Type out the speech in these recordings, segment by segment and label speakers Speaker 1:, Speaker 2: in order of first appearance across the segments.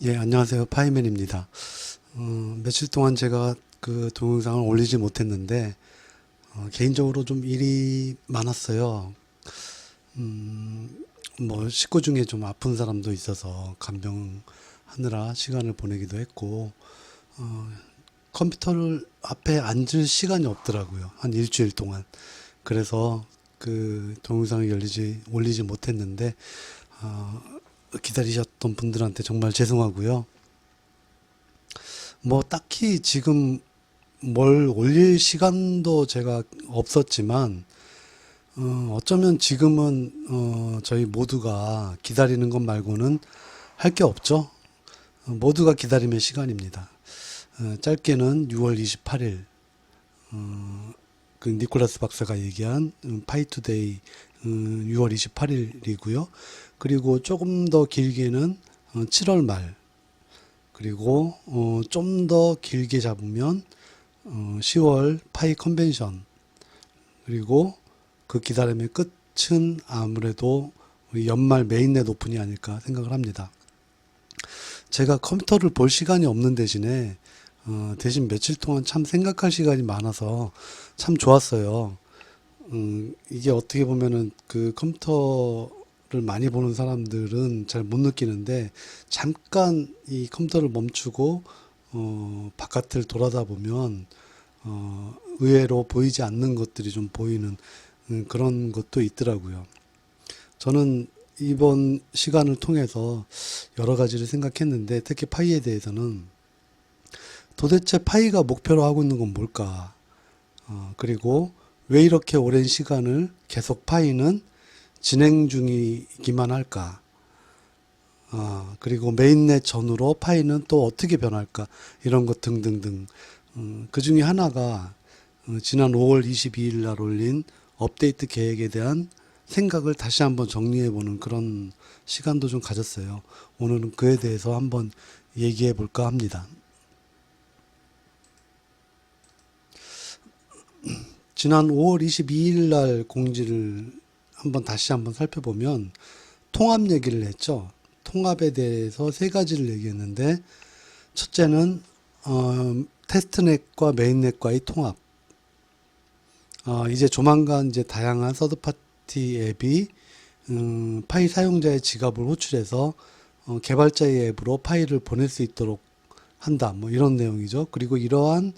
Speaker 1: 예, 안녕하세요. 파이맨입니다. 며칠 동안 제가 그 동영상을 올리지 못했는데, 개인적으로 좀 일이 많았어요. 식구 중에 좀 아픈 사람도 있어서 간병하느라 시간을 보내기도 했고, 컴퓨터를 앞에 앉을 시간이 없더라고요. 한 일주일 동안. 그래서 그 동영상을 올리지 못했는데, 어, 기다리셨던 분들한테 정말 죄송하고요. 뭐 딱히 지금 뭘 올릴 시간도 제가 없었지만 어쩌면 지금은 저희 모두가 기다리는 것 말고는 할 게 없죠. 모두가 기다림의 시간입니다. 짧게는 6월 28일 그 니콜라스 박사가 얘기한 파이투데이 6월 28일이고요. 그리고 조금 더 길게는 7월 말, 그리고 좀 더 길게 잡으면 10월 파이 컨벤션, 그리고 그 기다림의 끝은 아무래도 우리 연말 메인넷 오픈이 아닐까 생각을 합니다. 제가 컴퓨터를 볼 시간이 없는 대신에 대신 며칠 동안 참 생각할 시간이 많아서 참 좋았어요. 이게 어떻게 보면은 그 컴퓨터를 많이 보는 사람들은 잘 못 느끼는데, 잠깐 이 컴퓨터를 멈추고 바깥을 돌아다 보면 의외로 보이지 않는 것들이 좀 보이는 그런 것도 있더라고요. 저는 이번 시간을 통해서 여러 가지를 생각했는데, 특히 파이에 대해서는 도대체 파이가 목표로 하고 있는 건 뭘까? 그리고 왜 이렇게 오랜 시간을 계속 파이는 진행 중이기만 할까? 그리고 메인넷 전후로 파이는 또 어떻게 변할까? 이런 것 등등등. 그 중에 하나가 지난 5월 22일 날 올린 업데이트 계획에 대한 생각을 다시 한번 정리해보는 그런 시간도 좀 가졌어요. 오늘은 그에 대해서 한번 얘기해 볼까 합니다. 지난 5월 22일 날 공지를 다시 한번 살펴보면 통합 얘기를 했죠. 통합에 대해서 세 가지를 얘기했는데, 첫째는 테스트넷과 메인넷과의 통합. 이제 조만간 이제 다양한 서드파티 앱이 파이 사용자의 지갑을 호출해서 개발자의 앱으로 파일을 보낼 수 있도록 한다. 뭐 이런 내용이죠. 그리고 이러한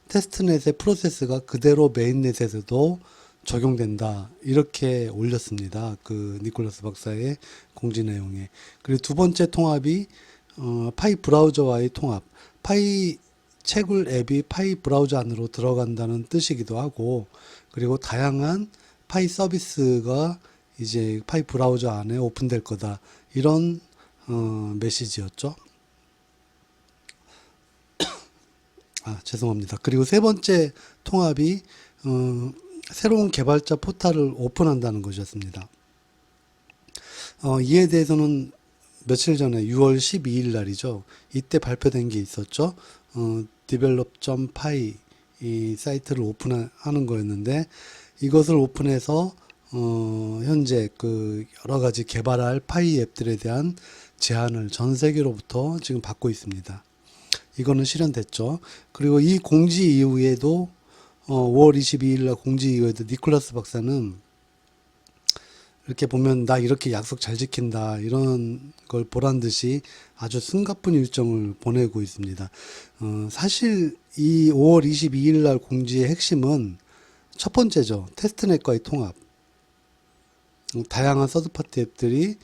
Speaker 1: 테스트넷의 프로세스가 그대로 메인넷에서도 적용된다. 이렇게 올렸습니다. 그 니콜라스 박사의 공지 내용에. 그리고 두 번째 통합이 파이 브라우저와의 통합. 파이 채굴 앱이 파이 브라우저 안으로 들어간다는 뜻이기도 하고, 그리고 다양한 파이 서비스가 이제 파이 브라우저 안에 오픈될 거다. 이런 메시지였죠. 죄송합니다. 그리고 세 번째 통합이 새로운 개발자 포탈을 오픈한다는 것이었습니다. 이에 대해서는 며칠 전에 6월 12일 날이죠. 이때 발표된 게 있었죠. develop.py 이 사이트를 오픈하는 거였는데, 이것을 오픈해서 현재 그 여러 가지 개발할 파이 앱들에 대한 제안을 전 세계로부터 지금 받고 있습니다. 이거는 실현됐죠. 그리고 이 공지 이후에도 5월 22일 날 공지 이후에도 니콜라스 박사는 이렇게 보면 나 이렇게 약속 잘 지킨다 이런 걸 보란 듯이 아주 숨가쁜 일정을 보내고 있습니다. 사실 이 5월 22일 날 공지의 핵심은 첫 번째죠. 테스트넷과의 통합. 다양한 서드파티 앱들이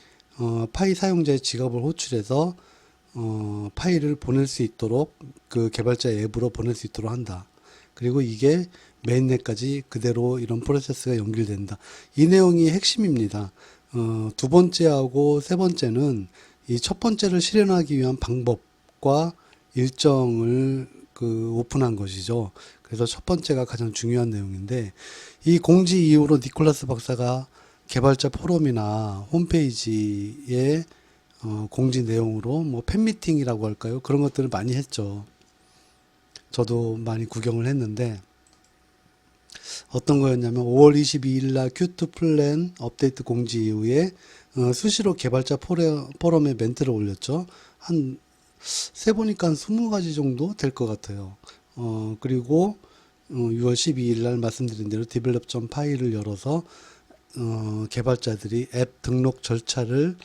Speaker 1: 파이 사용자의 지갑을 호출해서 파일을 보낼 수 있도록, 그 개발자의 앱으로 보낼 수 있도록 한다. 그리고 이게 메인넷까지 그대로 이런 프로세스가 연결된다. 이 내용이 핵심입니다. 두 번째하고 세 번째는 이 첫 번째를 실현하기 위한 방법과 일정을 그 오픈한 것이죠. 그래서 첫 번째가 가장 중요한 내용인데, 이 공지 이후로 니콜라스 박사가 개발자 포럼이나 홈페이지에 공지 내용으로 뭐 팬미팅이라고 할까요? 그런 것들을 많이 했죠. 저도 많이 구경을 했는데, 어떤 거였냐면 5월 22일 날 큐트 플랜 업데이트 공지 이후에 수시로 개발자 포럼에 멘트를 올렸죠. 한 세보니까 한 20가지 정도 될 것 같아요. 그리고 6월 12일 날 말씀드린 대로 develop 파일을 열어서 개발자들이 앱 등록 절차를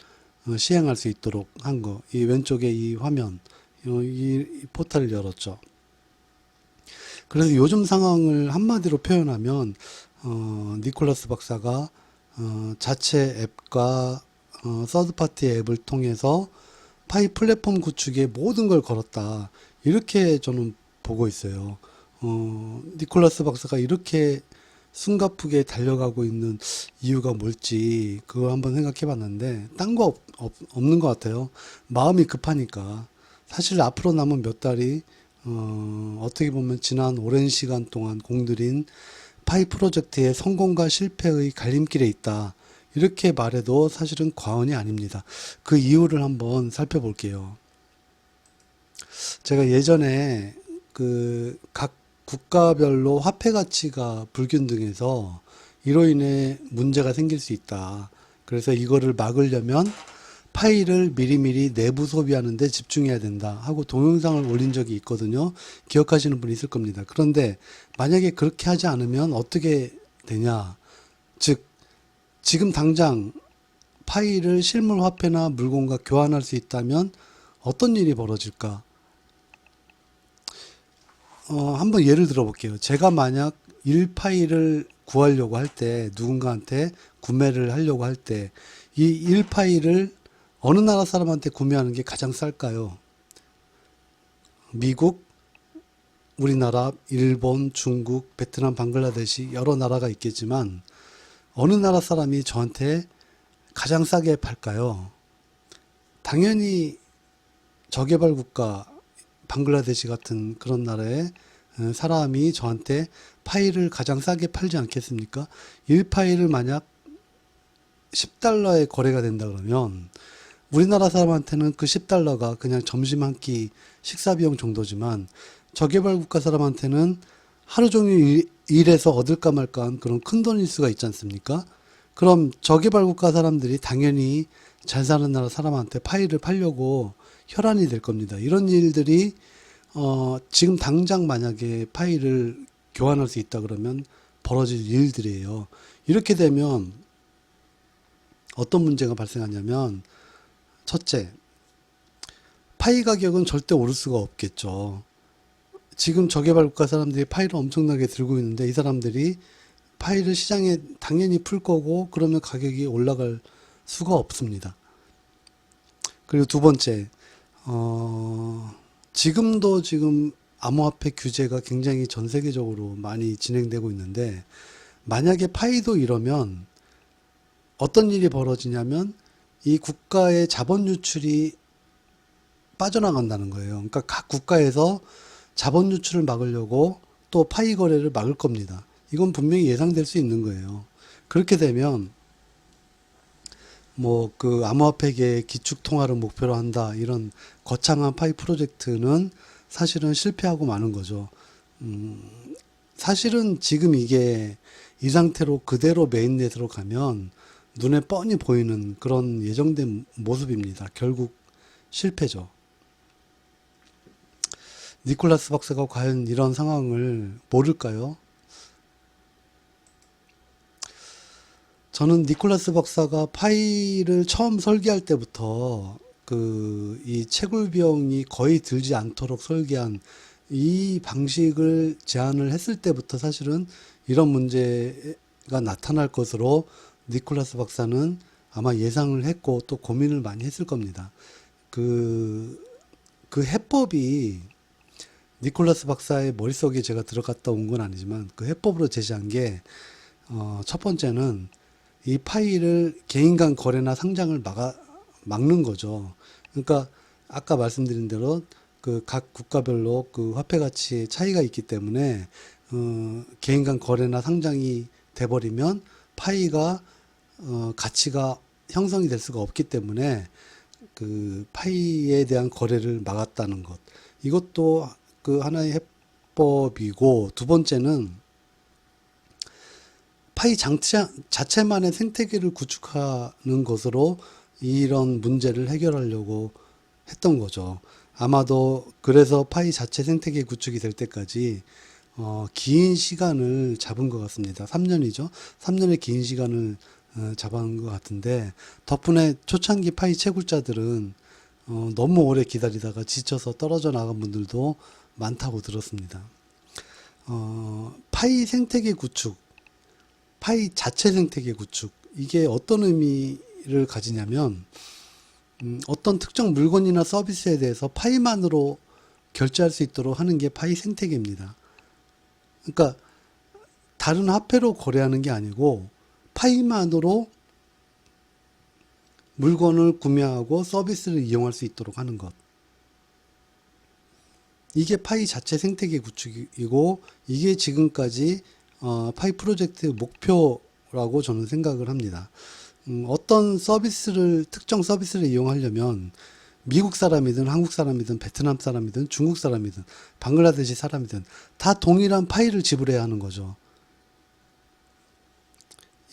Speaker 1: 시행할 수 있도록 한 거. 이 왼쪽에 이 화면, 이 포탈을 열었죠. 그래서 요즘 상황을 한마디로 표현하면 니콜라스 박사가 자체 앱과 서드파티 앱을 통해서 파이 플랫폼 구축에 모든 걸 걸었다. 이렇게 저는 보고 있어요. 니콜라스 박사가 이렇게 숨가쁘게 달려가고 있는 이유가 뭘지 그거 한번 생각해 봤는데 딴 거 없는 것 같아요. 마음이 급하니까. 사실 앞으로 남은 몇 달이 어떻게 보면 지난 오랜 시간 동안 공들인 파이 프로젝트의 성공과 실패의 갈림길에 있다. 이렇게 말해도 사실은 과언이 아닙니다. 그 이유를 한번 살펴볼게요. 제가 예전에 그 각 국가별로 화폐 가치가 불균등해서 이로 인해 문제가 생길 수 있다. 그래서 이거를 막으려면 파일을 미리미리 내부 소비하는 데 집중해야 된다 하고 동영상을 올린 적이 있거든요. 기억하시는 분이 있을 겁니다. 그런데 만약에 그렇게 하지 않으면 어떻게 되냐. 즉 지금 당장 파일을 실물 화폐나 물건과 교환할 수 있다면 어떤 일이 벌어질까? 한번 예를 들어 볼게요. 제가 만약 1파일을 구하려고 할 때, 누군가한테 구매를 하려고 할 때, 이 1파일을 어느 나라 사람한테 구매하는 게 가장 쌀까요? 미국, 우리나라, 일본, 중국, 베트남, 방글라데시 여러 나라가 있겠지만 어느 나라 사람이 저한테 가장 싸게 팔까요? 당연히 저개발 국가 방글라데시 같은 그런 나라의 사람이 저한테 파일을 가장 싸게 팔지 않겠습니까? 1파일을 만약 10달러에 거래가 된다 그러면 우리나라 사람한테는 그 10달러가 그냥 점심 한 끼 식사 비용 정도지만 저개발 국가 사람한테는 하루 종일 일해서 얻을까 말까 한 그런 큰 돈일 수가 있지 않습니까? 그럼 저개발 국가 사람들이 당연히 잘 사는 나라 사람한테 파일을 팔려고 혈안이 될 겁니다. 이런 일들이 지금 당장 만약에 파일을 교환할 수 있다 그러면 벌어질 일들이에요. 이렇게 되면 어떤 문제가 발생하냐면 첫째, 파이 가격은 절대 오를 수가 없겠죠. 지금 저개발 국가 사람들이 파일을 엄청나게 들고 있는데 이 사람들이 파일을 시장에 당연히 풀 거고 그러면 가격이 올라갈 수가 없습니다. 그리고 두 번째, 지금도 지금 암호화폐 규제가 굉장히 전 세계적으로 많이 진행되고 있는데 만약에 파이도 이러면 어떤 일이 벌어지냐면 이 국가의 자본 유출이 빠져나간다는 거예요. 그러니까 각 국가에서 자본 유출을 막으려고 또 파이 거래를 막을 겁니다. 이건 분명히 예상될 수 있는 거예요. 그렇게 되면 뭐 그 암호화폐계 기축 통화를 목표로 한다 이런 거창한 파이 프로젝트는 사실은 실패하고 마는 거죠. 사실은 지금 이게 이 상태로 그대로 메인넷으로 가면 눈에 뻔히 보이는 그런 예정된 모습입니다. 결국 실패죠. 니콜라스 박사가 과연 이런 상황을 모를까요? 저는 니콜라스 박사가 파이를 처음 설계할 때부터 이 채굴 비용이 거의 들지 않도록 설계한 이 방식을 제안을 했을 때부터 사실은 이런 문제가 나타날 것으로 니콜라스 박사는 아마 예상을 했고 또 고민을 많이 했을 겁니다. 그 해법이 니콜라스 박사의 머릿속에 제가 들어갔다 온 건 아니지만 그 해법으로 제시한 게 첫 번째는 이 파일을 개인 간 거래나 상장을 막는 거죠. 그러니까 아까 말씀드린 대로 그 각 국가별로 그 화폐 가치의 차이가 있기 때문에 개인 간 거래나 상장이 돼버리면 파이가 가치가 형성이 될 수가 없기 때문에 그 파이에 대한 거래를 막았다는 것. 이것도 그 하나의 해법이고 두 번째는 파이 자체만의 생태계를 구축하는 것으로 이런 문제를 해결하려고 했던 거죠. 아마도 그래서 파이 자체 생태계 구축이 될 때까지 긴 시간을 잡은 것 같습니다. 3년이죠. 3년의 긴 시간을 잡은 것 같은데 덕분에 초창기 파이 채굴자들은 너무 오래 기다리다가 지쳐서 떨어져 나간 분들도 많다고 들었습니다. 파이 생태계 구축, 파이 자체 생태계 구축, 이게 어떤 의미를 가지냐면 어떤 특정 물건이나 서비스에 대해서 파이만으로 결제할 수 있도록 하는 게 파이 생태계입니다. 그러니까 다른 화폐로 거래하는 게 아니고 파이만으로 물건을 구매하고 서비스를 이용할 수 있도록 하는 것. 이게 파이 자체 생태계 구축이고 이게 지금까지 파이 프로젝트의 목표라고 저는 생각을 합니다. 어떤 서비스를 특정 서비스를 이용하려면 미국 사람이든 한국 사람이든 베트남 사람이든 중국 사람이든 방글라데시 사람이든 다 동일한 파이를 지불해야 하는 거죠.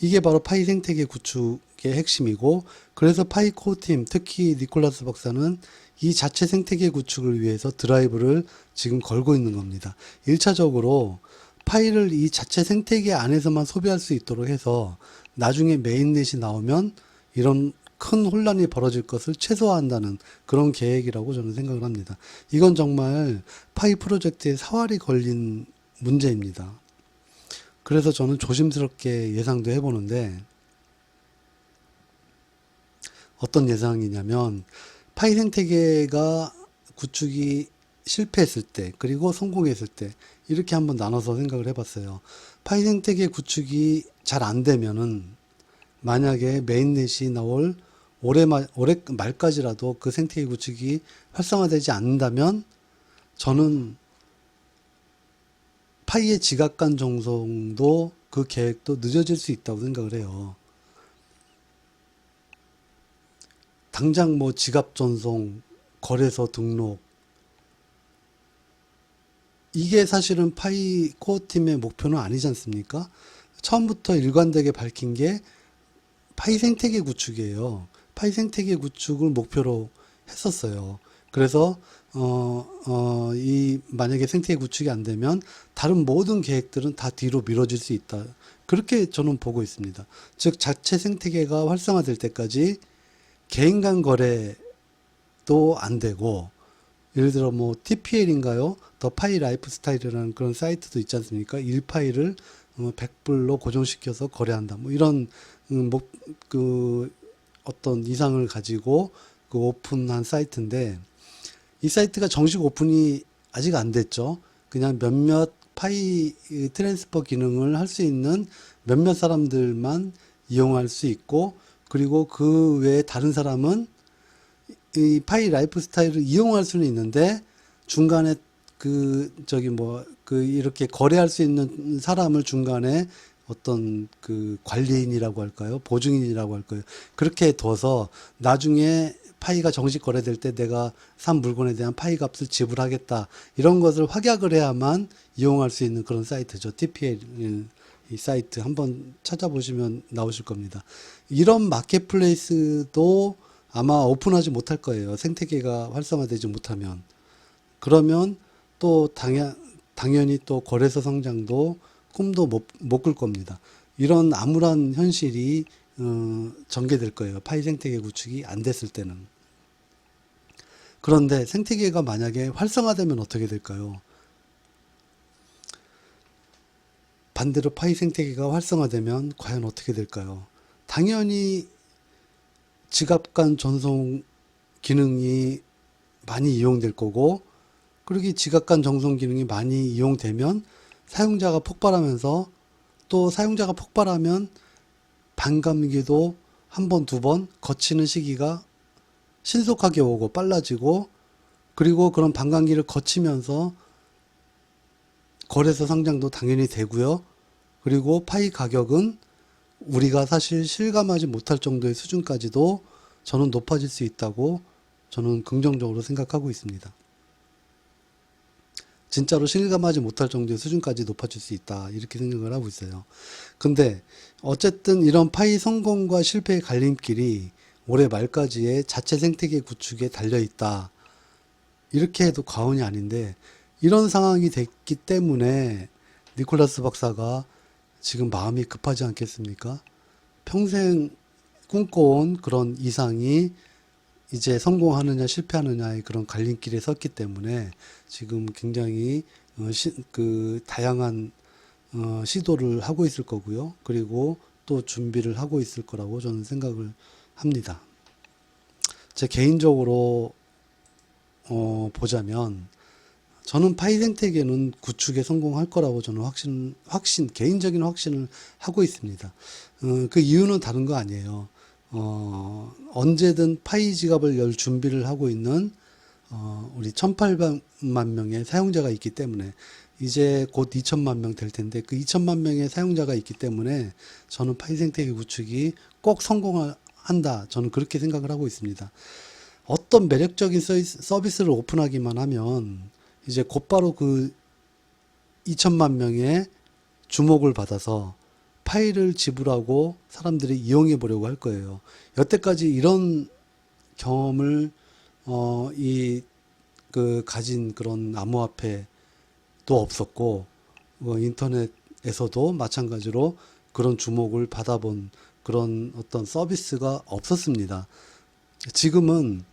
Speaker 1: 이게 바로 파이 생태계 구축의 핵심이고 그래서 파이 코어팀 특히 니콜라스 박사는 이 자체 생태계 구축을 위해서 드라이브를 지금 걸고 있는 겁니다. 1차적으로 파이를 이 자체 생태계 안에서만 소비할 수 있도록 해서 나중에 메인넷이 나오면 이런 큰 혼란이 벌어질 것을 최소화한다는 그런 계획이라고 저는 생각을 합니다. 이건 정말 파이 프로젝트에 사활이 걸린 문제입니다. 그래서 저는 조심스럽게 예상도 해보는데 어떤 예상이냐면 파이 생태계가 구축이 실패했을 때 그리고 성공했을 때 이렇게 한번 나눠서 생각을 해봤어요. 파이 생태계 구축이 잘 안 되면은 만약에 메인넷이 나올 올해 말까지라도 그 생태계 구축이 활성화되지 않는다면 저는 파이의 지각간 전송도 그 계획도 늦어질 수 있다고 생각을 해요. 당장 뭐 지갑 전송, 거래소 등록 이게 사실은 파이 코어 팀의 목표는 아니지 않습니까? 처음부터 일관되게 밝힌 게 파이 생태계 구축이에요. 파이 생태계 구축을 목표로 했었어요. 그래서 만약에 생태계 구축이 안 되면 다른 모든 계획들은 다 뒤로 미뤄질 수 있다. 그렇게 저는 보고 있습니다. 즉 자체 생태계가 활성화될 때까지 개인 간 거래도 안 되고 예를 들어 뭐 TPL인가요? 더 파이 라이프 스타일이라는 그런 사이트도 있지 않습니까? 1파이를 100불로 고정시켜서 거래한다. 뭐 이런 그 어떤 이상을 가지고 그 오픈한 사이트인데 이 사이트가 정식 오픈이 아직 안 됐죠. 그냥 몇몇 파이 트랜스퍼 기능을 할 수 있는 몇몇 사람들만 이용할 수 있고 그리고 그 외에 다른 사람은 이 파이 라이프 스타일을 이용할 수는 있는데 중간에 이렇게 거래할 수 있는 사람을 중간에 어떤 그 관리인이라고 할까요? 보증인이라고 할까요? 그렇게 둬서 나중에 파이가 정식 거래될 때 내가 산 물건에 대한 파이 값을 지불하겠다. 이런 것을 확약을 해야만 이용할 수 있는 그런 사이트죠. TPL 이 사이트 한번 찾아보시면 나오실 겁니다. 이런 마켓플레이스도 아마 오픈하지 못할 거예요. 생태계가 활성화되지 못하면. 그러면 또 당연히 또 거래소 성장도 꿈도 못 꿀 겁니다. 이런 암울한 현실이 전개될 거예요. 파이 생태계 구축이 안 됐을 때는. 그런데 생태계가 만약에 활성화되면 어떻게 될까요? 반대로 파이 생태계가 활성화되면 과연 어떻게 될까요? 당연히 지갑간 전송 기능이 많이 이용될 거고 그러기 지갑간 전송 기능이 많이 이용되면 사용자가 폭발하면서 또 사용자가 폭발하면 반감기도 한 번, 두 번 거치는 시기가 신속하게 오고 빨라지고 그리고 그런 반감기를 거치면서 거래소 상장도 당연히 되고요. 그리고 파이 가격은 우리가 사실 실감하지 못할 정도의 수준까지도 저는 높아질 수 있다고 저는 긍정적으로 생각하고 있습니다. 진짜로 실감하지 못할 정도의 수준까지 높아질 수 있다. 이렇게 생각을 하고 있어요. 근데 어쨌든 이런 파이 성공과 실패의 갈림길이 올해 말까지의 자체 생태계 구축에 달려 있다. 이렇게 해도 과언이 아닌데 이런 상황이 됐기 때문에 니콜라스 박사가 지금 마음이 급하지 않겠습니까? 평생 꿈꿔온 그런 이상이 이제 성공하느냐 실패하느냐의 그런 갈림길에 섰기 때문에 지금 굉장히 다양한 시도를 하고 있을 거고요. 그리고 또 준비를 하고 있을 거라고 저는 생각을 합니다. 제 개인적으로 보자면 저는 파이 생태계는 구축에 성공할 거라고 저는 개인적인 확신을 하고 있습니다. 그 이유는 다른 거 아니에요. 언제든 파이 지갑을 열 준비를 하고 있는 우리 1800만 명의 사용자가 있기 때문에 이제 곧 2000만 명 될 텐데 그 2000만 명의 사용자가 있기 때문에 저는 파이 생태계 구축이 꼭 성공한다. 저는 그렇게 생각을 하고 있습니다. 어떤 매력적인 서비스를 오픈하기만 하면 이제 곧바로 그 2천만 명의 주목을 받아서 파일을 지불하고 사람들이 이용해 보려고 할 거예요. 여태까지 이런 경험을 가진 그런 암호화폐도 없었고 인터넷에서도 마찬가지로 그런 주목을 받아본 그런 어떤 서비스가 없었습니다. 지금은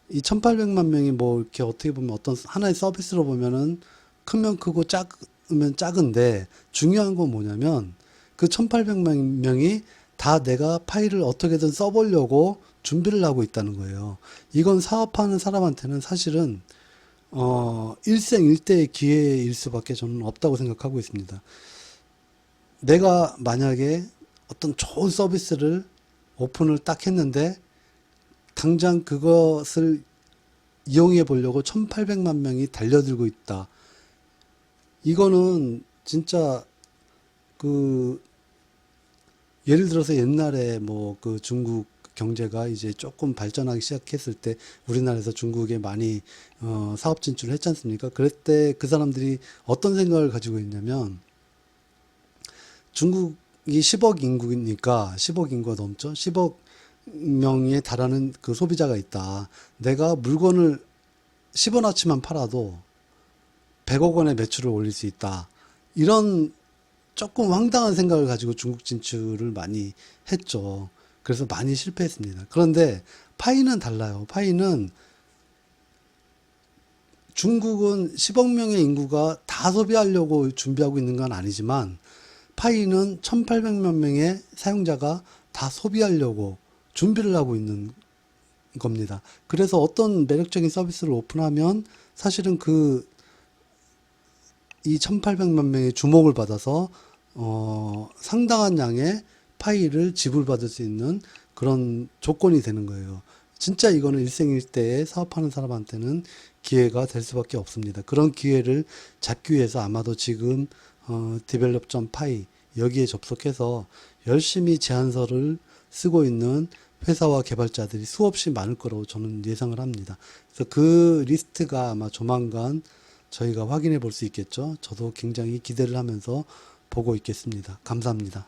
Speaker 1: 이 1800만 명이 뭐 이렇게 어떻게 보면 어떤 하나의 서비스로 보면은 크면 크고 작으면 작은데 중요한 건 뭐냐면 그 1800만 명이 다 내가 파일을 어떻게든 써보려고 준비를 하고 있다는 거예요. 이건 사업하는 사람한테는 사실은 일생일대의 기회일 수밖에 저는 없다고 생각하고 있습니다. 내가 만약에 어떤 좋은 서비스를 오픈을 딱 했는데 당장 그것을 이용해 보려고 1800만 명이 달려들고 있다. 이거는 진짜 예를 들어서 옛날에 뭐 중국 경제가 이제 조금 발전하기 시작했을 때 우리나라에서 중국에 많이 사업 진출을 했지 않습니까? 그럴 때 그 사람들이 어떤 생각을 가지고 있냐면 중국이 10억 인구니까 10억 인구가 넘죠. 10억 명에 달하는 그 소비자가 있다. 내가 물건을 10원어치만 팔아도 100억 원의 매출을 올릴 수 있다. 이런 조금 황당한 생각을 가지고 중국 진출을 많이 했죠. 그래서 많이 실패했습니다. 그런데 파이는 달라요. 파이는 중국은 10억 명의 인구가 다 소비하려고 준비하고 있는 건 아니지만 파이는 1800만 명의 사용자가 다 소비하려고 준비를 하고 있는 겁니다. 그래서 어떤 매력적인 서비스를 오픈하면 사실은 이 1800만 명의 주목을 받아서 상당한 양의 파이를 지불받을 수 있는 그런 조건이 되는 거예요. 진짜 이거는 일생일대에 사업하는 사람한테는 기회가 될 수밖에 없습니다. 그런 기회를 잡기 위해서 아마도 지금 develop.py 여기에 접속해서 열심히 제안서를 쓰고 있는 회사와 개발자들이 수없이 많을 거라고 저는 예상을 합니다. 그래서 그 리스트가 아마 조만간 저희가 확인해 볼 수 있겠죠. 저도 굉장히 기대를 하면서 보고 있겠습니다. 감사합니다.